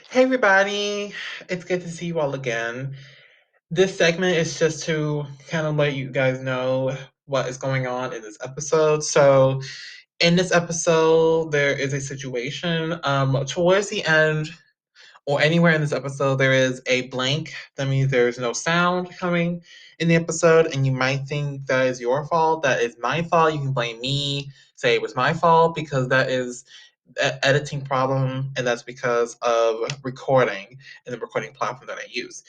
Hey everybody, it's good to see you all again. This segment is just to kind of let you guys know what is going on in this episode. So, in this episode, there is a situation. Towards the end, or anywhere in this episode, there is a blank. That means there's no sound coming in the episode, and you might think that is your fault. That is my fault. You can blame me, say it was my fault, because that is an editing problem, and that's because of recording and the recording platform that I use.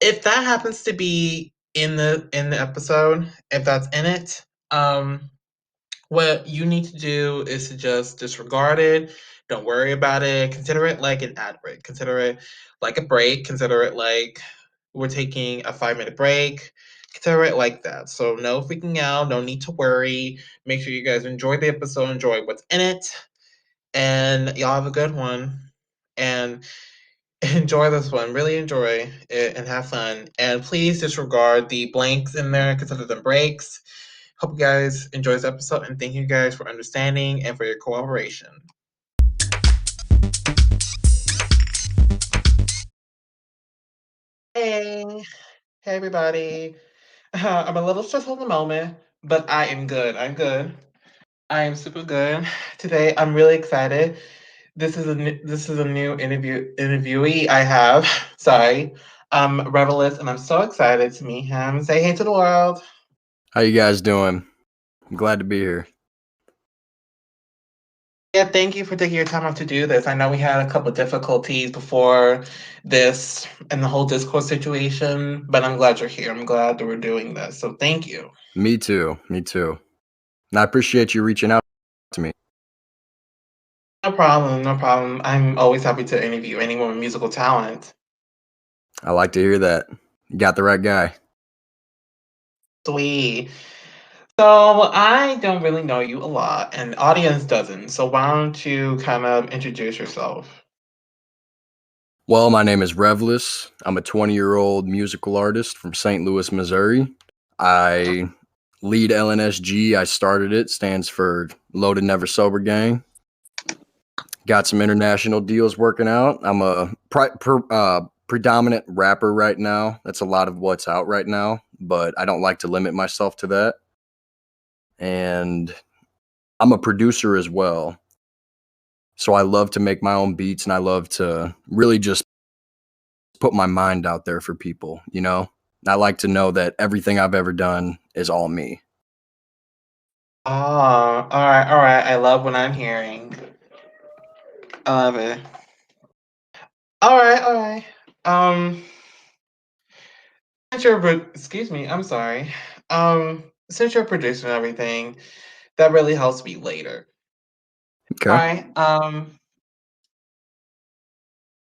If that happens to be in the episode, if that's in it, what you need to do is to just disregard it. Don't worry about it. Consider it like an ad break. Consider it like a break. Consider it like we're taking a 5 minute break. Consider it like that. So, no freaking out. No need to worry. Make sure you guys enjoy the episode, enjoy what's in it, and y'all have a good one. And enjoy this one. Really enjoy it and have fun. And please disregard the blanks in there, consider them breaks. Hope you guys enjoy this episode and thank you guys for understanding and for your cooperation. Hey, hey everybody. I'm a little stressed at the moment, but I am good. I'm good. I am super good. Today I'm really excited. This is a new interviewee I have. Sorry. Revelist, and I'm so excited to meet him. Say hey to the world. How you guys doing? I'm glad to be here. Yeah, thank you for taking your time out to do this. I know we had a couple difficulties before this and the whole Discord situation, but I'm glad you're here. I'm glad that we're doing this. So thank you. Me too. Me too. And I appreciate you reaching out to me. No problem, no problem. I'm always happy to interview anyone with musical talent. I like to hear that. You got the right guy. Sweet. So I don't really know you a lot, and the audience doesn't. So why don't you kind of introduce yourself? Well, my name is REVLI. I'm a 20-year-old musical artist from St. Louis, Missouri. I lead LNSG. I started it. Stands for Loaded Never Sober Gang. Got some international deals working out. I'm a predominant rapper right now. That's a lot of what's out right now, but I don't like to limit myself to that. And I'm a producer as well. So I love to make my own beats and I love to really just put my mind out there for people, you know? I like to know that everything I've ever done is all me. Oh, all right, all right. I love what I'm hearing. I love it. All right, all right. Um, since you're, excuse me, I'm sorry. Since you're producing everything, that really helps me later. All Okay. right.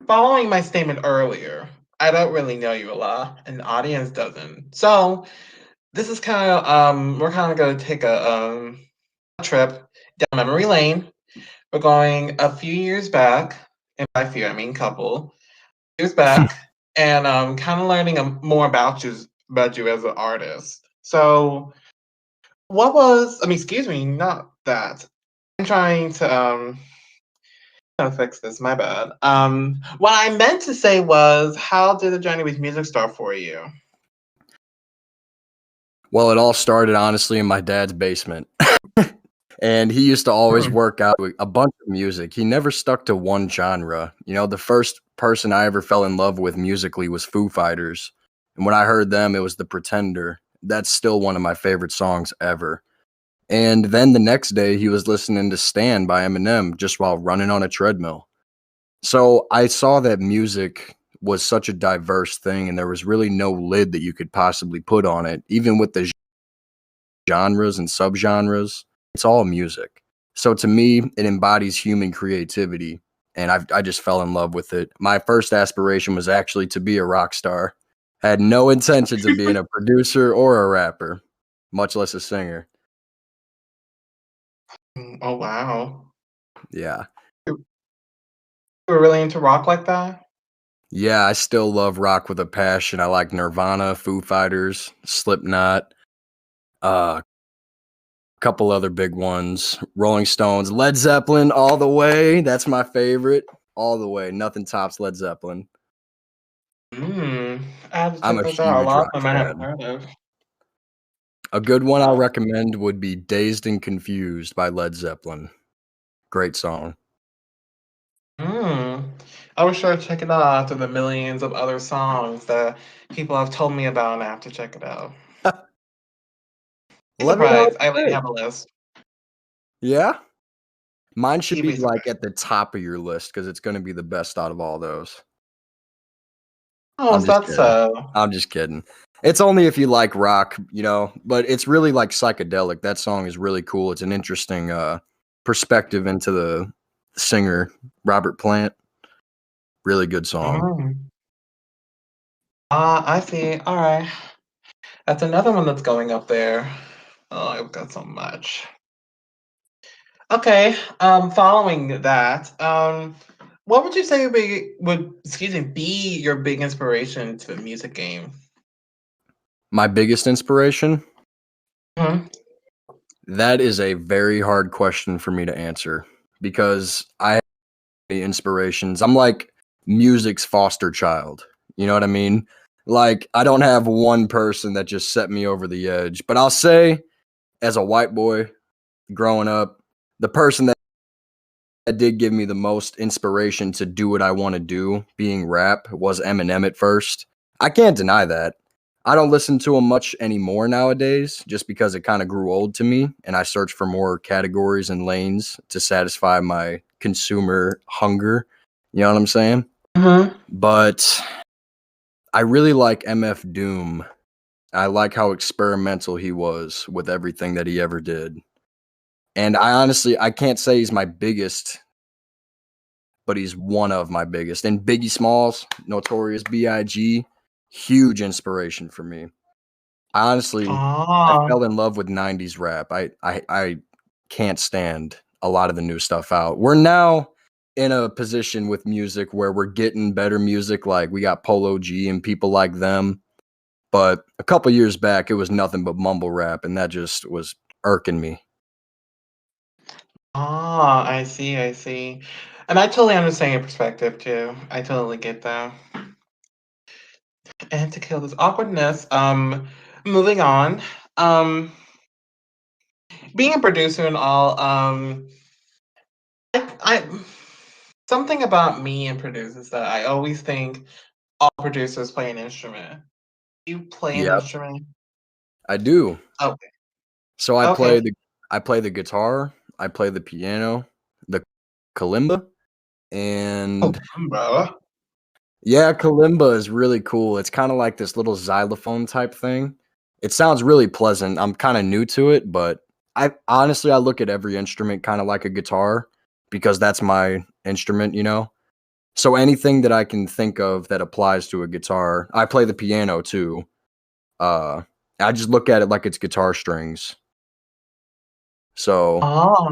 Following my statement earlier, I don't really know you a lot, and the audience doesn't. So this is kind of we're kind of gonna take a trip down memory lane. We're going a few years back, and by few I mean couple years back, and kind of learning more about you as an artist. So what was? I mean, excuse me, not that. I'm trying to fix this. My bad. What I meant to say was, how did the journey with music start for you? Well, it all started honestly in my dad's basement. And he used to always Hmm. work out with a bunch of music. He never stuck to one genre. You know, the first person I ever fell in love with musically was Foo Fighters. And when I heard them, it was The Pretender. That's still one of my favorite songs ever. And then the next day, he was listening to Stan by Eminem just while running on a treadmill. So I saw that music was such a diverse thing, and there was really no lid that you could possibly put on it, even with the genres and subgenres. It's all music. So to me, it embodies human creativity, and I just fell in love with it. My first aspiration was actually to be a rock star. Had no intentions of being a producer or a rapper, much less a singer. Oh wow, Yeah. you were really into rock like that? Yeah, I still love rock with a passion. I like Nirvana, Foo Fighters, Slipknot, a couple other big ones, Rolling Stones, Led Zeppelin all the way. That's my favorite. all the way. Nothing tops Led Zeppelin. Mm, I have to I'm check a those out. A huge lot rock of them I haven't fan. heard of. A good one I'll Wow. recommend would be Dazed and Confused by Led Zeppelin. Great song. Mm. I was sure to check it out after the millions of other songs that people have told me about, and I have to check it out. Be Let me know what surprised. I you already think. have a list. Yeah? Mine should You'd be, be like, surprised. at the top of your list because it's gonna be the best out of all those. Oh, I'm is just that kidding. so? I'm just kidding. It's only if you like rock, but it's really, like, psychedelic. That song is really cool. It's an interesting, perspective into the singer, Robert Plant. Really good song. Mm. I see. All right. That's another one that's going up there. Oh, I've got so much. Okay. Following that, what would you say be your big inspiration to the music game? My biggest inspiration? Mhm. That is a very hard question for me to answer because I have many inspirations. I'm like music's foster child. You know what I mean? Like, I don't have one person that just set me over the edge, but I'll say, as a white boy growing up, the person that did give me the most inspiration to do what I want to do, being rap, was Eminem at first. I can't deny that. I don't listen to him much anymore nowadays just because it kind of grew old to me and I search for more categories and lanes to satisfy my consumer hunger. You know what I'm saying? Mhm. But I really like MF Doom. I like how experimental he was with everything that he ever did. And I can't say he's my biggest, but he's one of my biggest. And Biggie Smalls, Notorious B.I.G., huge inspiration for me. I Ah. fell in love with 90s rap. I can't stand a lot of the new stuff out. We're now in a position with music where we're getting better music, like we got Polo G and people like them. But a couple years back, it was nothing but mumble rap, and that just was irking me. Ah, I see, I see. And I totally understand your perspective too. I totally get that. And to kill this awkwardness, moving on. Um, being a producer and all, I something about me and producers that I always think all producers play an instrument. You play an Yep, instrument? I do. Okay. So Okay. I play the guitar, I play the piano, the kalimba, Oh, and bro. yeah, kalimba is really cool. It's kinda like this little xylophone type thing. It sounds really pleasant. I'm kinda new to it, but I look at every instrument kinda like a guitar because that's my instrument, you know? So anything that I can think of that applies to a guitar, I play the piano too. Uh, I just look at it like it's guitar strings. So, Ah.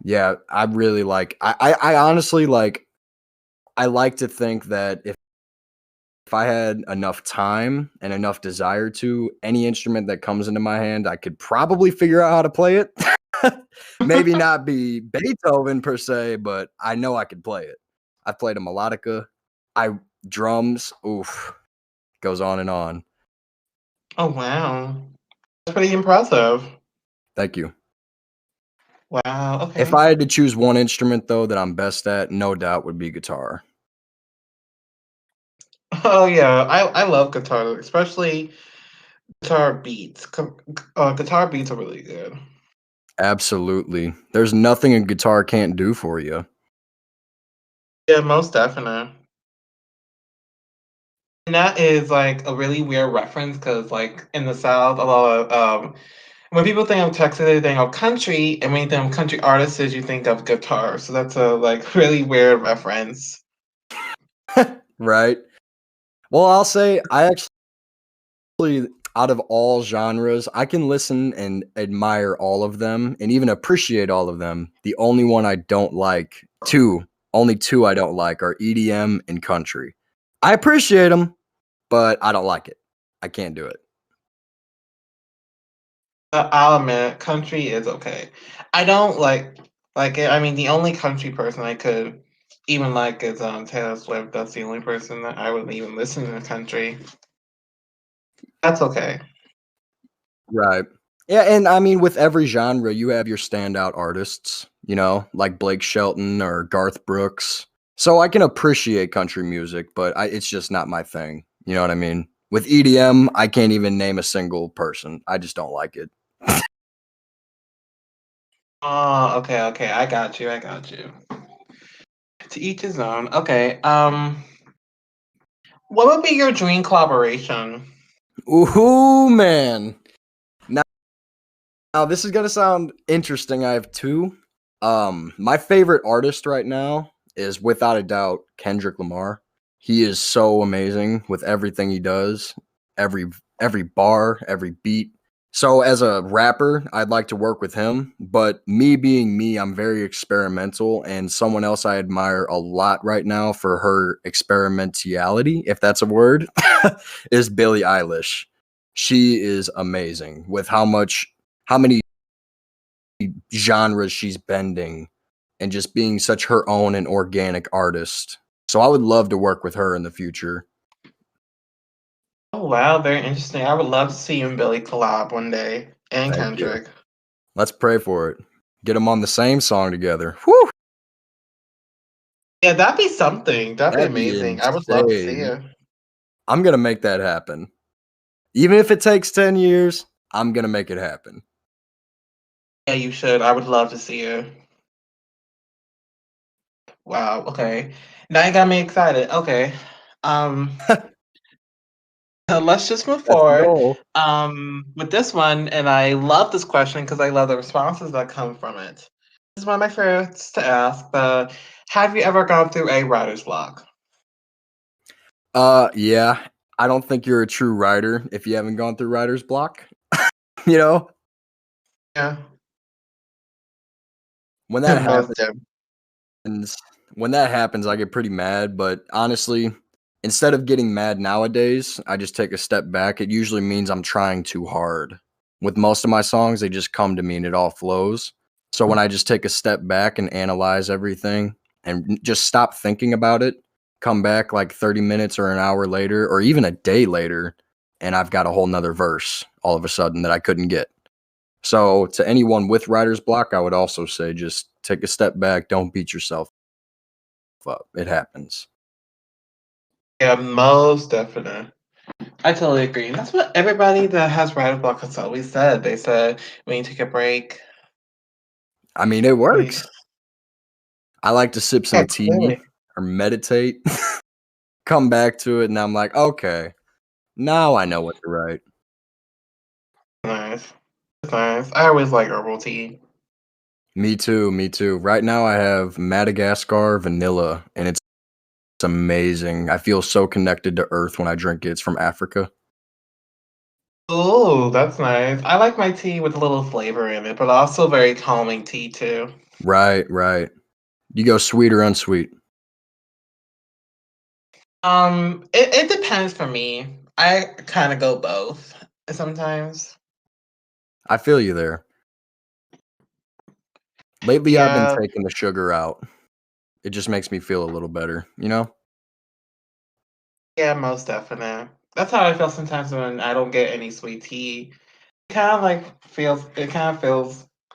yeah, I really like I honestly like I like to think that if I had enough time and enough desire to, any instrument that comes into my hand, I could probably figure out how to play it. Maybe not be Beethoven per se, but I know I could play it. I've played a melodica. I drums, oof, goes on and on. Oh, wow. That's pretty impressive. Thank you. Wow, If okay. I had to choose one instrument though that I'm best at, no doubt would be guitar. Oh, yeah. I love guitar, especially guitar beats. Guitar beats are really good. Absolutely. There's nothing a guitar can't do for you. Yeah, most definite. And that is, like, a really weird reference because, like, in the South, a lot of, when people think of Texas, they think of country, and when you think of country artists, you think of guitar, so that's a, like, really weird reference. Right? Well, I'll say I actually, out of all genres, I can listen and admire all of them and even appreciate all of them. The only one I don't like, only two I don't like are EDM and country. I appreciate them, but I don't like it. I can't do it. I'll admit, country is okay. I don't like it. I mean, the only country person I could Even like it's Taylor Swift, that's the only person that I would even listen in the country. That's okay. Right. Yeah, and I mean, with every genre, you have your standout artists, like Blake Shelton or Garth Brooks. So I can appreciate country music, but it's just not my thing. You know what I mean? With EDM, I can't even name a single person. I just don't like it. Oh, okay, okay. I got you. I got you. To each his own. Okay. What would be your dream collaboration? Ooh, man. Now this is gonna sound interesting. I have two. My favorite artist right now is without a doubt Kendrick Lamar. He is so amazing with everything he does, every every bar, every beat. So as a rapper, I'd like to work with him, but me being me, I'm very experimental, and someone else I admire a lot right now for her experimentality, if that's a word, is Billie Eilish. She is amazing with how many genres she's bending and just being such her own and organic artist. So I would love to work with her in the future. Oh wow, very interesting. I would love to see you and Billy collab one day. And Thank you. Kendrick. Let's pray for it. Get them on the same song together. Whew, Yeah, that'd be something. That'd be that'd be amazing. I would love to see insane. you. I'm going to make that happen. Even if it takes 10 years, I'm going to make it happen. Yeah, you should. I would love to see you. Wow, okay. Now you got me excited. Okay. Um, let's just move That's the forward. goal. With this one, and I love this question because I love the responses that come from it. This is one of my favorites to ask. Have you ever gone through a writer's block? Yeah. I don't think you're a true writer if you haven't gone through writer's block. you know, Yeah, when that most happens, definitely. when that happens, I get pretty mad. But honestly, instead of getting mad nowadays, I just take a step back. It usually means I'm trying too hard. With most of my songs, they just come to me and it all flows. So when I just take a step back and analyze everything and just stop thinking about it, come back like 30 minutes or an hour later, or even a day later, and I've got a whole nother verse all of a sudden that I couldn't get. So to anyone with writer's block, I would also say just take a step back. Don't beat yourself up. It happens. Yeah, most definitely. I totally agree. And that's what everybody that has writer's block has always said. They said when you take a break, I mean, it we, works. I like to sip yeah, some clearly. tea or meditate, come back to it, and I'm like, okay, now I know what to write. Nice. It's nice. I always like herbal tea. Me too, me too. Right now I have Madagascar vanilla, and it's amazing. I feel so connected to earth when I drink it. It's from Africa. Oh, that's nice. I like my tea with a little flavor in it, but also very calming tea too. Right, right. You go sweet or unsweet? It depends for me. I kind of go both sometimes. I feel you there. Lately, I've been Yeah, taking the sugar out. It just makes me feel a little better, you know? yeah, most definite. That's how I feel sometimes when I don't get any sweet tea. It kind of feels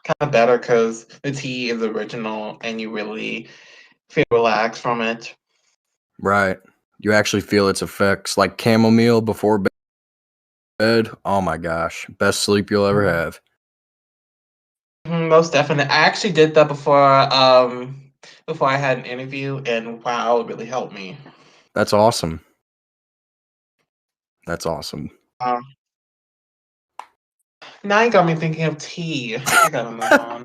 kind of better because the tea is original and you really feel relaxed from it. Right. You actually feel its effects, like chamomile before bed. Oh my gosh, best sleep you'll ever have. Most definite. I actually did that before I had an interview, and wow, it really helped me. That's awesome. That's awesome. Uh, Now you got me thinking of tea. I gotta move on.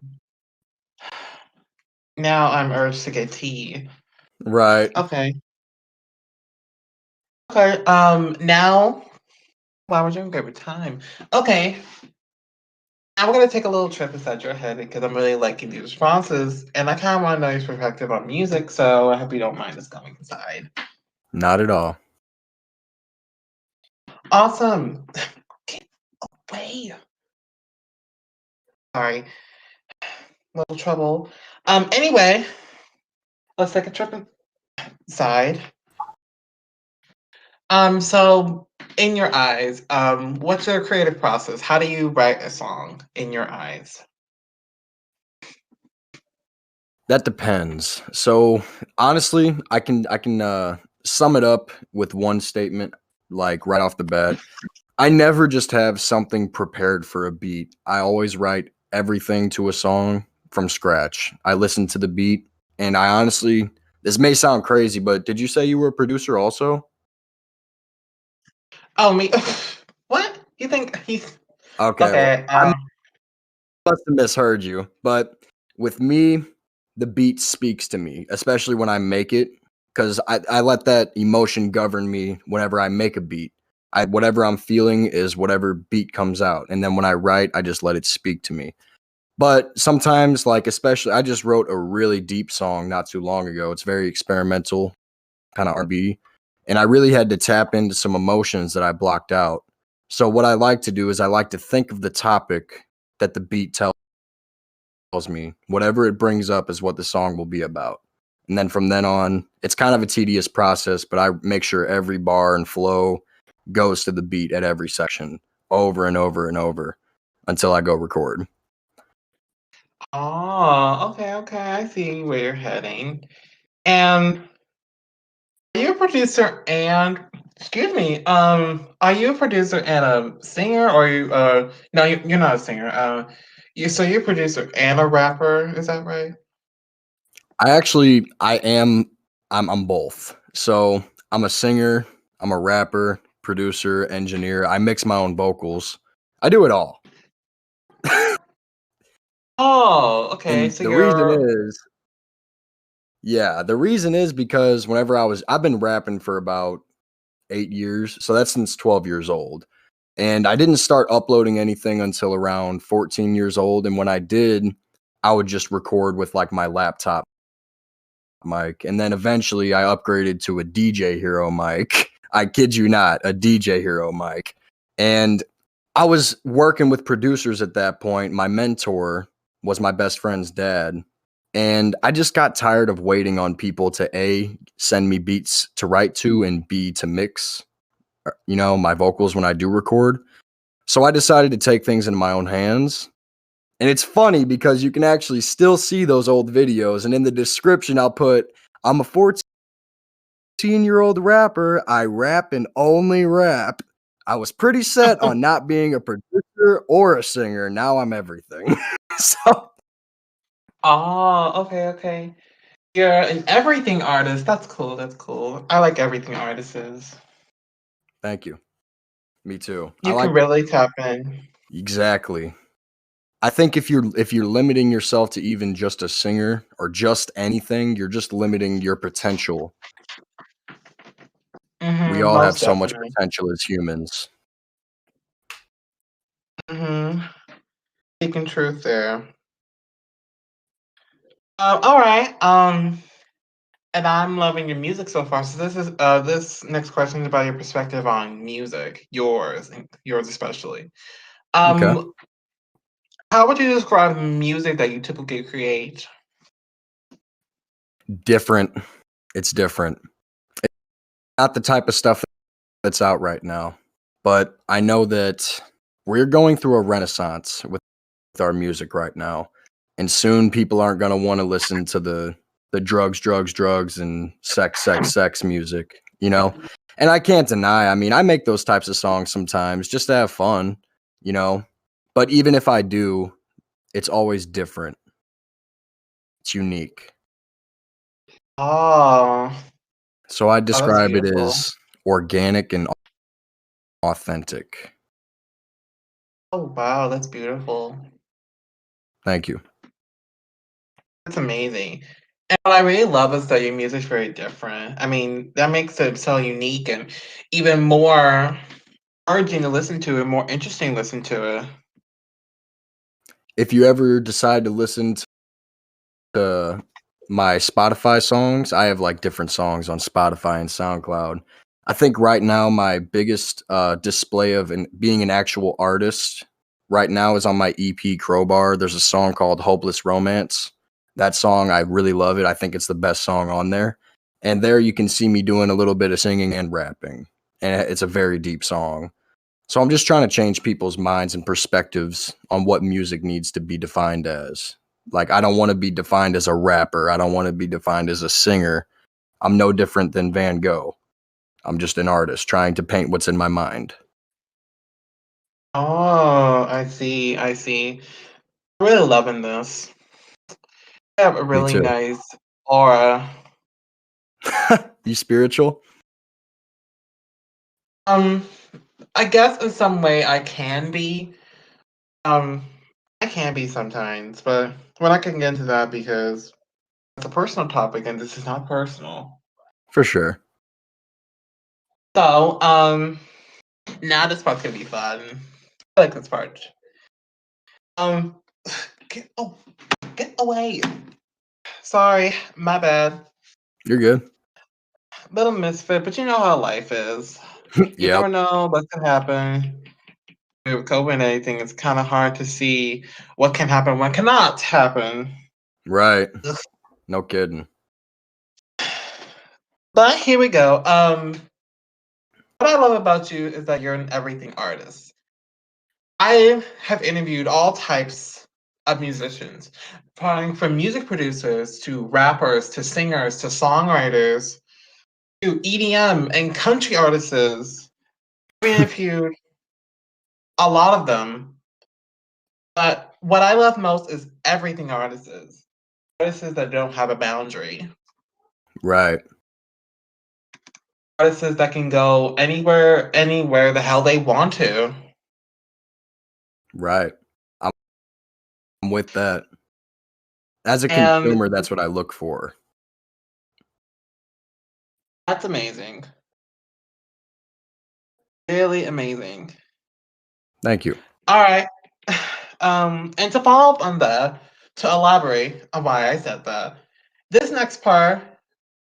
Now I'm urged to get tea. Right. Okay. Okay. Now, wow, we're doing great with time. Okay. Now we're gonna take a little trip inside your head because I'm really liking these responses, and I kind of want to know your perspective on music. So I hope you don't mind us going inside. Not at all. Awesome. Get away. Sorry, little trouble. Anyway, let's take a trip side. So in your eyes, what's your creative process? How do you write a song in your eyes? That depends. So honestly, I can sum it up with one statement, like right off the bat. I never just have something prepared for a beat. I always write everything to a song from scratch. I listen to the beat, and I honestly, this may sound crazy, but did you say you were a producer also? Oh, me. What? You think he's Okay, well, okay? I must have misheard you, but with me, the beat speaks to me, especially when I make it, because I let that emotion govern me whenever I make a beat. Whatever I'm feeling is whatever beat comes out, and then when I write, I just let it speak to me. But sometimes, like especially, I just wrote a really deep song not too long ago. It's very experimental, kind of R&B, and I really had to tap into some emotions that I blocked out. So what I like to do is I like to think of the topic that the beat tells me. Whatever it brings up is what the song will be about. And then from then on, it's kind of a tedious process, but I make sure every bar and flow goes to the beat at every section over and over and over until I go record. Oh, okay, okay. I see where you're heading. And are you a producer and excuse me, are you a producer and a singer or you no you're not a singer. You're a producer and a rapper, is that right? I am I'm both. So I'm a singer, I'm a rapper, producer, engineer. I mix my own vocals. I do it all. Oh, okay. And So the reason you're is, yeah, the reason is because I've been rapping for about 8 years. So that's since 12 years old. And I didn't start uploading anything until around 14 years old. And when I did, I would just record with like my laptop mic. And then eventually I upgraded to a DJ Hero mic. I kid you not, a DJ Hero mic. And I was working with producers at that point. My mentor was my best friend's dad. And I just got tired of waiting on people to A, send me beats to write to, and B, to mix, my vocals when I do record. So I decided to take things into my own hands. And it's funny because you can actually still see those old videos. And in the description, I'll put, I'm a 14-year-old rapper. I rap and only rap. I was pretty set on not being a producer or a singer. Now I'm everything. So oh, okay, okay. You're an everything artist. That's cool. That's cool. I like everything artists. thank you. Me too. I You can like really tap in. exactly. I think if you're limiting yourself to even just a singer or just anything, you're just limiting your potential. We all have Most so much definitely. potential as humans. Mm-hmm. Speaking truth there. All right. And I'm loving your music so far. So this next question is about your perspective on music, yours, and yours especially. Okay. Um, how would you describe music that you typically create? Different. It's different. Not the type of stuff that's out right now. But I know that we're going through a renaissance with our music right now. And soon people aren't going to want to listen to the drugs, drugs, drugs and sex, sex, sex music. And I can't deny, I mean, I make those types of songs sometimes just to have fun, you know. But even if I do, it's always different. It's unique. Oh, So I oh, that's describe it beautiful. as organic and authentic. Oh, wow, that's beautiful. Thank you. That's amazing. And what I really love is that your music's very different. I mean, that makes it so unique and even more urging to listen to and more interesting to listen to it. If you ever decide to listen to my Spotify songs, I have like different songs on Spotify and SoundCloud. I think right now my biggest display of being an actual artist right now is on my EP Crowbar. There's a song called Hopeless Romance. That song, I really love it. I think it's the best song on there. And there you can see me doing a little bit of singing and rapping. And it's a very deep song. So I'm just trying to change people's minds and perspectives on what music needs to be defined as. Like, I don't want to be defined as a rapper. I don't want to be defined as a singer. I'm no different than Van Gogh. I'm just an artist trying to paint what's in my mind. Oh, I see. I see. I'm really loving this. You have a Me really too. nice aura. You spiritual? Um, I guess in some way I can be. Um, I can be sometimes, but we're not gonna get into that because it's a personal topic and this is not personal. For sure. So, now this part's gonna be fun. I like this part. Um, get oh, get away. Sorry, my bad. You're good. Little misfit, but you know how life is. You Yep. never know what can happen. With COVID and anything, it's kind of hard to see what can happen, what cannot happen. Right. Ugh. No kidding. But here we go. What I love about you is that you're an everything artist. I have interviewed all types of musicians, from music producers to rappers to singers to songwriters to EDM and country artists. I've interviewed a lot of them, but what I love most is everything artists. Artists that don't have a boundary. Right. Artists that can go anywhere the hell they want to. Right. I'm with that. As a And consumer, that's what I look for. that's amazing. Really amazing. Thank you. All right. And to follow up on that, to elaborate on why I said that, this next part,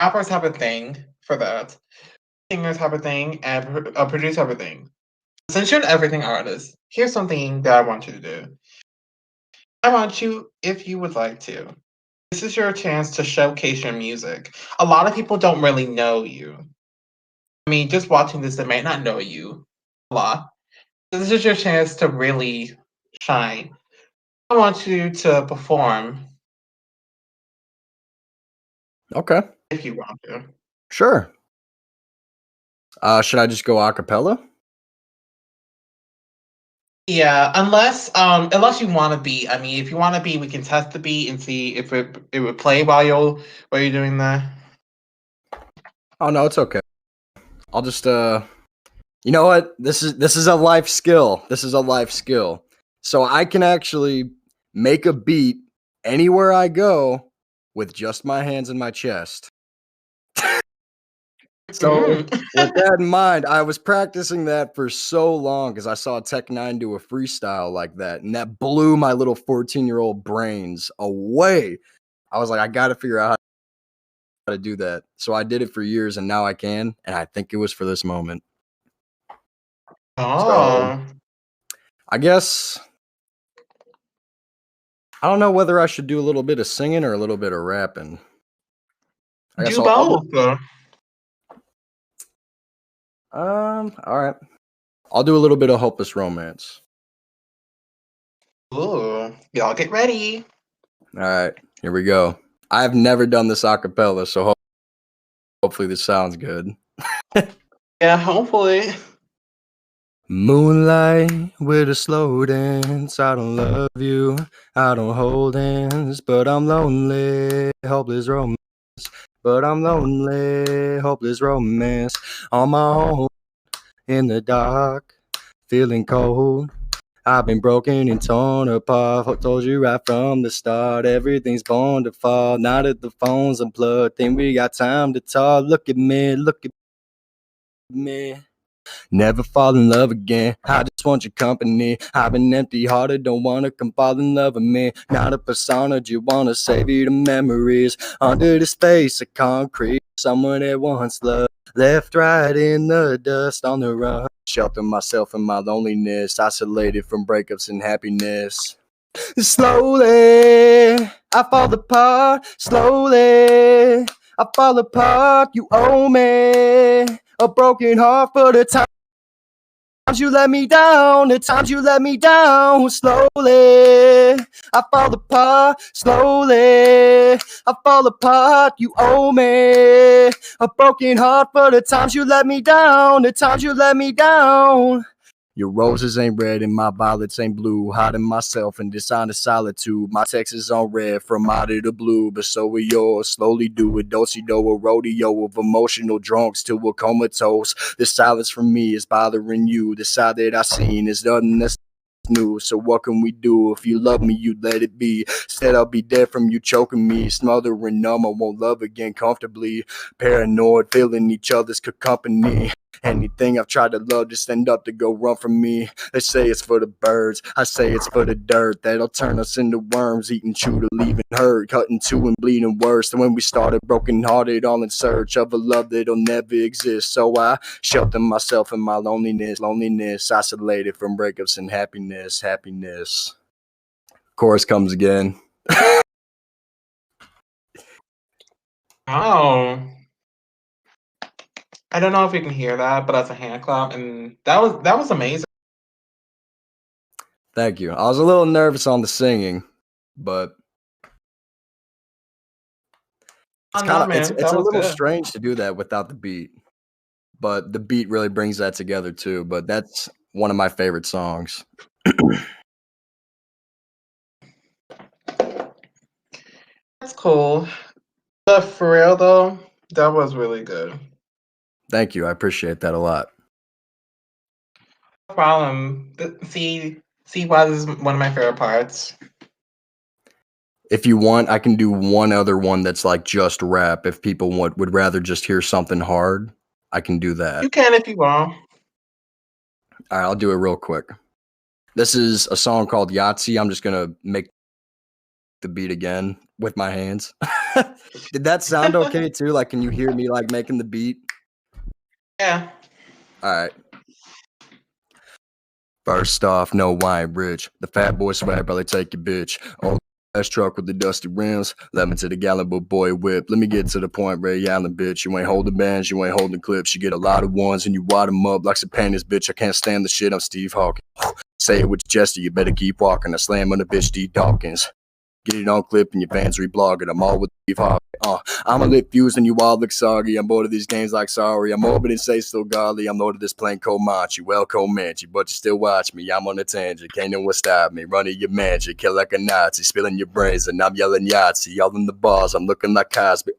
rappers have a thing for that. Singers have a thing, and producers have a thing. Since you're an everything artist, here's something that I want you to do. I want you, if you would like to, this is your chance to showcase your music. A lot of people don't really know you. I mean, just watching this, they might not know you a lot. This is your chance to really shine. I want you to perform Okay. if you want to. Sure. Should I just go a cappella? Yeah, unless you want to beat. I mean, if you want to beat, we can test the beat and see if it would play while you're doing that. Oh no, it's okay. I'll just you know what? This is a life skill. This is a life skill. So I can actually make a beat anywhere I go with just my hands in my chest. So Mhm. with that in mind, I was practicing that for so long because I saw Tech Nine do a freestyle like that, and that blew my little 14-year-old brains away. I was like, I got to figure out how to do that. So I did it for years, and now I can, and I think it was for this moment. So Oh, I guess I don't know whether I should do a little bit of singing or a little bit of rapping. I guess do I'll do, both. all right. I'll do a little bit of Hopeless Romance. Ooh, y'all get ready. All right, here we go. I've never done this a cappella, so hopefully this sounds good. Yeah, hopefully. Moonlight with a slow dance. I don't love you. I don't hold hands, but I'm lonely. Hopeless romance. But I'm lonely. Hopeless romance. On my own in the dark, feeling cold. I've been broken and torn apart. I told you right from the start, everything's born to fall. Now that the phone's unplugged, think we got time to talk. Look at me. Never fall in love again. I just want your company. I've been empty hearted, don't wanna come fall in love with me. Not a persona, you wanna save you the memories. Under the space of concrete, someone that once loved. Left right in the dust on the run. Shelter myself in my loneliness, isolated from breakups and happiness. Slowly, I fall apart. Slowly, I fall apart, you owe me a broken heart for the times you let me down, the times you let me down. Slowly, I fall apart, slowly, I fall apart, you owe me a broken heart for the times you let me down, the times you let me down. Your roses ain't red and my violets ain't blue. Hiding myself in dishonest solitude. My text is on red from out of the blue, but so are yours. Slowly do it, do-si-do, a rodeo of emotional drunks till we're comatose. The silence from me is bothering you. The side that I seen is nothing that's new. So what can we do? If you love me, you let it be. Instead, I'll be dead from you choking me, smothering numb. I won't love again comfortably. Paranoid, feeling each other's company. Anything I've tried to love just end up to go run from me. They say it's for the birds, I say it's for the dirt. That'll turn us into worms, eating true to leaving hurt, cutting to and bleeding worse than when we started broken hearted, all in search of a love that'll never exist. So I shelter myself in my loneliness, isolated from breakups and happiness. Chorus comes again. Oh, I don't know if you can hear that, but that's a hand clap, and that was amazing. Thank you. I was a little nervous on the singing, but Oh no, it's man, it's that a was little good. strange to do that without the beat. But the beat really brings that together too. But that's one of my favorite songs. That's cool. But for real though, that was really good. Thank you. I appreciate that a lot. No problem. See why this is one of my favorite parts. If you want, I can do one other one that's like just rap. If people would rather just hear something hard, I can do that. You can if you want. All right, I'll do it real quick. This is a song called Yahtzee. I'm just gonna make the beat again with my hands. Did that sound okay too? Like, can you hear me like making the beat? Yeah. All right. First off, no wine rich. The fat boy swag probably take your bitch. Oh, ass truck with the dusty rims. Lemon to the gallon, but boy whip. Let me get to the point, Ray Allen, bitch. You ain't holding bands, you ain't holding clips. You get a lot of ones and you wad them up like some panties, bitch. I can't stand the shit. I'm Steve Hawkins. Say it with your chest, you better keep walking. I slam on the bitch D Dawkins. Get it on clip and your fans reblog it. I'm all with Steve Harvey. I'm a lit fuse and you all look soggy. I'm bored of these games like sorry. I'm morbid and say still godly. I'm loaded this plain Comanche. Well Comanche, but you still watch me. I'm on a tangent. Can't no one stop me. Running your magic. Kill like a Nazi. Spilling your brains and I'm yelling Yahtzee. All in the bars. I'm looking like Cosby.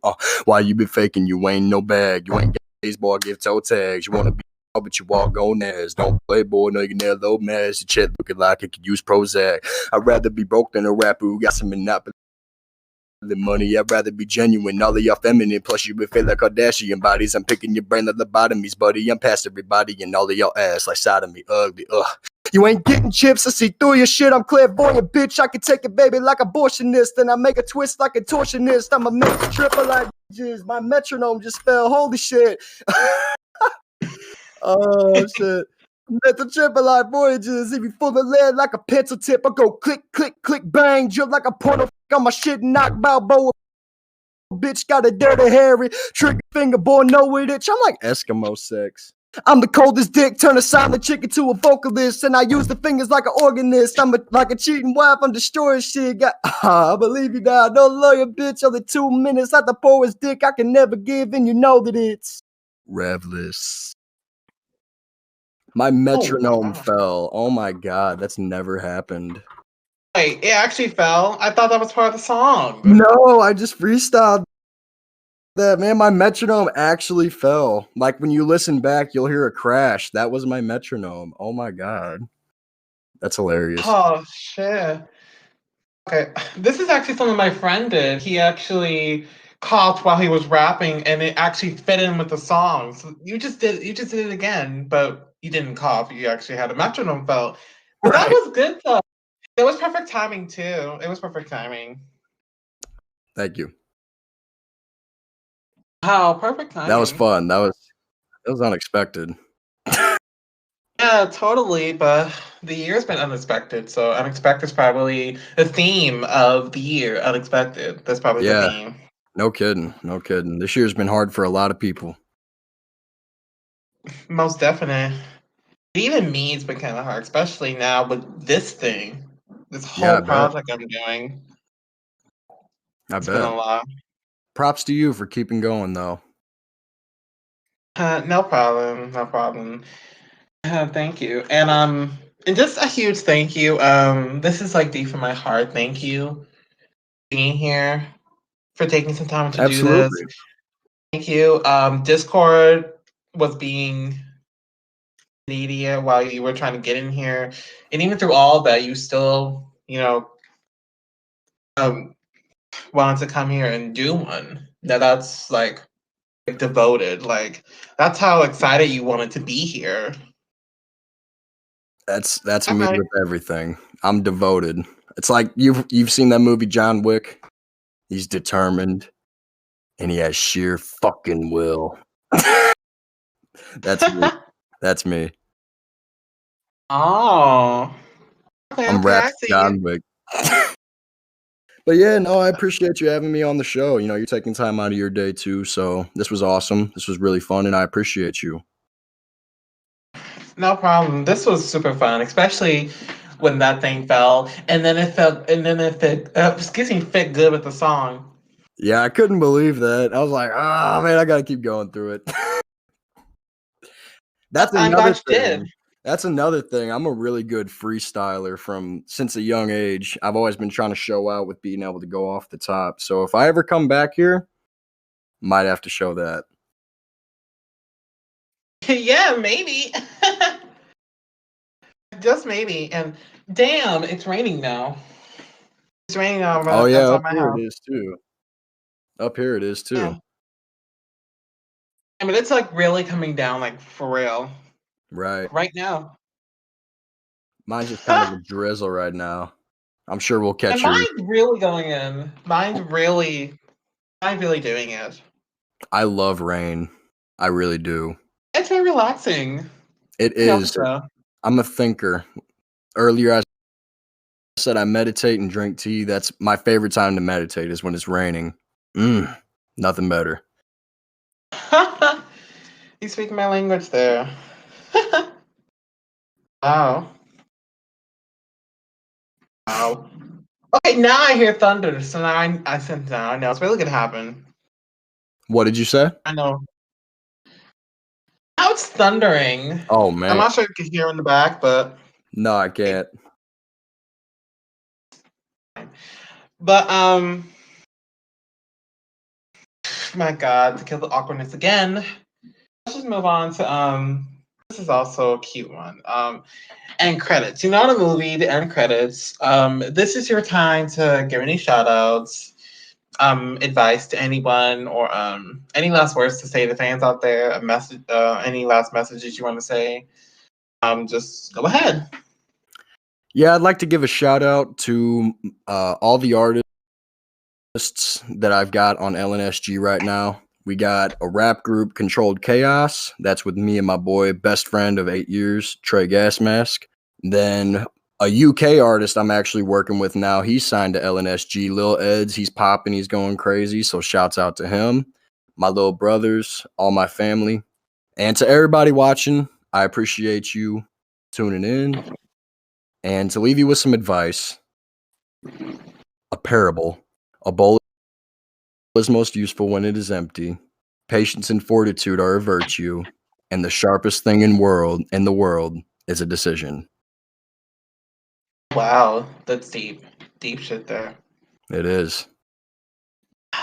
Why you been faking? You ain't no bag. You ain't got baseball. Give toe tags. You wanna be but you walk on ass. Don't play, boy. No, you can never low mass. Your chat looking like it could use Prozac. I'd rather be broke than a rapper who got some monopoly money. I'd rather be genuine. All of y'all feminine. Plus, you would feel like Kardashian bodies. I'm picking your brain like lobotomies, buddy. I'm past everybody and all of y'all ass like sodomy. Ugly. Ugh. You ain't getting chips, I see through your shit. I'm clairvoyant, bitch. I can take a baby like abortionist, and I make a twist like a torsionist. I'ma make a triple like jizz. My metronome just fell. Holy shit. Oh shit. Let the triple like voyages. If you full of lead like a pencil tip, I go click, click, click, bang. Jump like a porno on my shit, knock Balboa. Bitch got a dirty hairy trigger finger, boy, no it itch. I'm like Eskimo sex. I'm the coldest dick, turn a silent chick into a vocalist, and I use the fingers like an organist. Like a cheating wife, I'm destroying shit. I believe you now. Don't lawyer, bitch. Only 2 minutes at the poorest dick I can never give, and you know that it's Revlis. My metronome Wow. fell. Oh my god, that's never happened. Wait, it actually fell? I thought that was part of the song. No, I just freestyled that, man. My metronome actually fell. Like when you listen back, you'll hear a crash. That was my metronome. Oh my god. That's hilarious. Oh shit. Okay, this is actually something my friend did. He actually coughed while he was rapping, and it actually fit in with the song. So you just did it again, but you didn't cough. You actually had a metronome felt. But that Right. was good though. It was perfect timing too. It was perfect timing. Thank you. Wow, perfect That was timing. fun. That was unexpected. Yeah, totally. But the year's been unexpected, so unexpected is probably the theme of the year. Unexpected. That's probably the Yeah. theme. No kidding. No kidding. This year's been hard for a lot of people. Most definite. Even me, it's been kind of hard, especially now with this thing, this Yeah, I whole bet. project I'm doing. I It's been bet. a lot. Props to you for keeping going, though. No problem, no problem. Thank you, and just a huge thank you. This is like deep from my heart. Thank you being here for taking some time to do this. Absolutely. Thank you. Discord was being needy while you were trying to get in here, and even through all that, you still, um, wanted to come here and do one. That's like devoted. Like that's how excited you wanted to be here. That's All me right. with everything. I'm devoted. It's like you've seen that movie John Wick. He's determined and he has sheer fucking will. That's me. That's me. Oh. Okay, I'm okay, I rapping see you. John Wick. But yeah, no, I appreciate you having me on the show. You know, you're taking time out of your day too. So this was awesome. This was really fun, and I appreciate you. No problem. This was super fun, especially when that thing fell, and then it fit. Excuse me, fit good with the song. Yeah, I couldn't believe that. I was like, oh man, I gotta keep going through it. That's I'm glad another you did. thing. That's another thing. I'm a really good freestyler from since a young age. I've always been trying to show out with being able to go off the top. So if I ever come back here, might have to show that. Yeah, maybe. Just maybe. And damn, it's raining now. It's raining now Oh yeah, outside up my here it house. is too. Up here it is Yeah. too. I mean, it's like really coming down, like for real, Right. right now. Mine's just kind of a drizzle right now. I'm sure we'll And catch your. mine's really going in. Mine's really doing it. I love rain. I really do. It's very relaxing. It I help is. so. I'm a thinker. Earlier I said I meditate and drink tea. That's my favorite time to meditate is when it's raining. Mm, nothing better. You speak my language there. Wow. Wow. Okay, now I hear thunder, so now I know it's really gonna happen. What did you say? I know. Now it's thundering. Oh I'm man. not sure if you can hear in the back, but No, I can't. but my God, to kill the awkwardness again. Let's just move on to this is also a cute one. End credits. You know the movie, the end credits. This is your time to give any shout outs, advice to anyone, or any last words to say to fans out there, a message, any last messages you want to say. Just go ahead. Yeah, I'd like to give a shout out to all the artists that I've got on LNSG right now. We got a rap group, Controlled Chaos. That's with me and my boy, best friend of 8 years, Trey Gasmask. Then a UK artist I'm actually working with now. He's signed to LNSG, Lil Eds. He's popping. He's going crazy. So shouts out to him, my little brothers, all my family, and to everybody watching. I appreciate you tuning in. And to leave you with some advice, a parable, a bowl is most useful when it is empty. Patience and fortitude are a virtue, and the sharpest thing in the world is a decision. Wow, that's deep. Deep shit there. It is.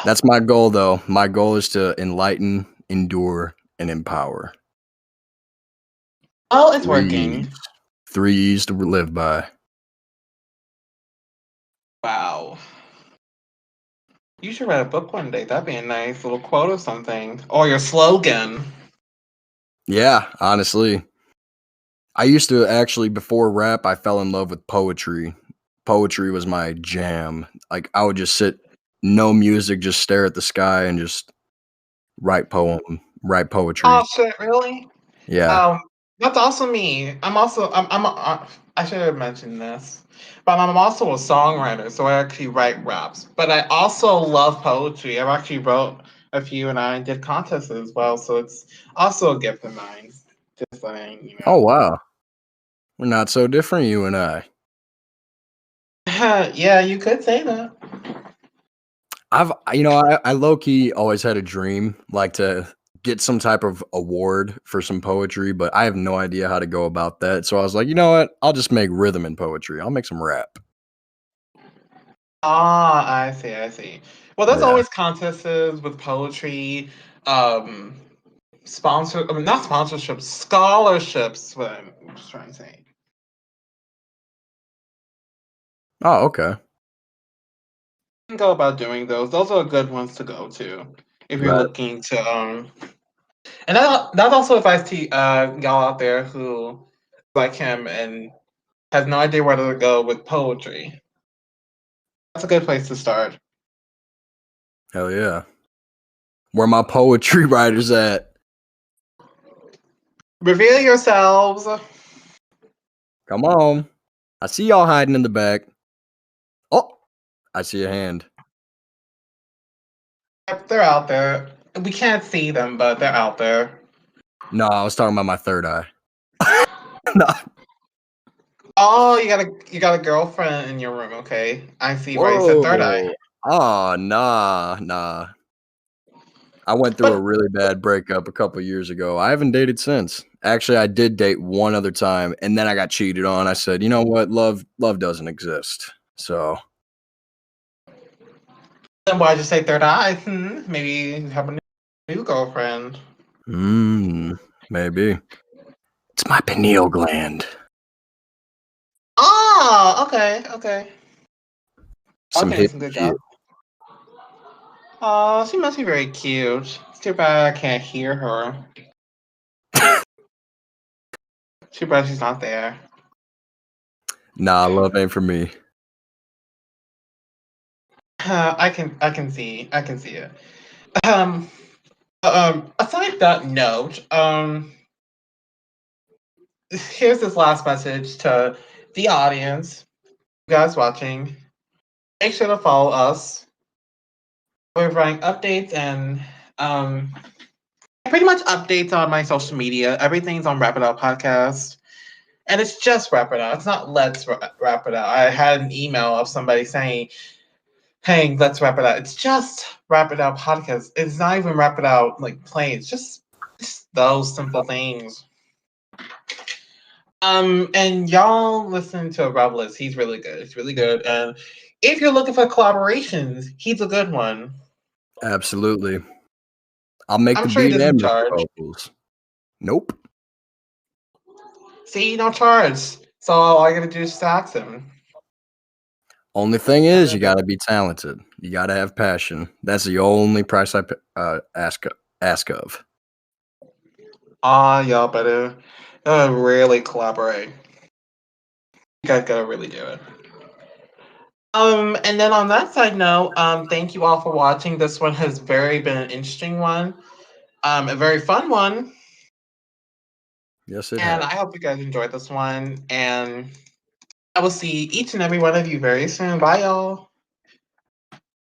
That's my goal though. My goal is to enlighten, endure, and empower. Oh, it's Three working. E's. 3 E's to live by. Wow. You should write a book one day. That'd be a nice little quote or something. Or your slogan. Yeah, honestly. I used to actually, before rap, I fell in love with poetry. Poetry was my jam. Like, I would just sit, no music, just stare at the sky and just write Oh poetry. shit, really? Yeah. Um, that's also me. I'm also I'm a, I should have mentioned this. But I'm also a songwriter, so I actually write raps. But I also love poetry. I've actually wrote a few and I did contests as well, so it's also a gift of mine. Just letting you Oh know. wow, we're not so different, you and I. Yeah, you could say that. I low key always had a dream, like to get some type of award for some poetry, but I have no idea how to go about that. So I was like, you know what? I'll just make rhythm and poetry. I'll make some rap. Ah, I see, I see. Well, there's Yeah. always contests with poetry, um, I mean, not sponsorships, scholarships. What I'm just trying to say. Oh, okay. You can go about doing those. Those are good ones to go to if you're Right. looking to. And that's also advice to y'all out there who like him and has no idea where to go with poetry. That's a good place to start. Hell yeah. Where my poetry writers at? Reveal yourselves. Come on. I see y'all hiding in the back. Oh, I see a hand. Yep, they're out there. We can't see them, but they're out there. No, I was talking about my third eye. No. Oh, you got a girlfriend in your room, okay? I see why you said third eye. Whoa. Oh, nah. I went through a But really bad breakup a couple years ago. I haven't dated since. Actually, I did date one other time, and then I got cheated on. I said, you know what? Love doesn't exist. So, then why'd you say third eye? Maybe you have a new girlfriend. maybe it's my pineal gland. Oh, okay. Some Okay, hit some good job. shit. Oh, she must be very cute. It's too bad I can't hear her. Too bad she's not there. Nah, love ain't for me. I can see it. Um, aside that note, here's this last message to the audience, you guys watching. Make sure to follow us. We're providing updates and pretty much updates on my social media. Everything's on Wrap It Out Podcast. And it's just Wrap It Out. It's not Let's Wrap It Out. I had an email of somebody saying, hey, let's wrap it out. It's just Wrap It Out Podcast. It's not even Wrap It Out like plain. It's just those simple things. And y'all listen to REVLI. He's really good. He's really good. And if you're looking for collaborations, he's a good one. Absolutely. I'll make I'm the sure he beat doesn't and make the charge. vocals. Nope. See, no charge. So all I gotta do is tax him. Only thing is, you gotta be talented. You gotta have passion. That's the only price I ask of. Ah, y'all better really collaborate. You guys gotta really do it. And then on that side note, thank you all for watching. This one has been an interesting one, a very fun one, Yes, it and has. I hope you guys enjoyed this one. And I will see each and every one of you very soon. Bye, y'all.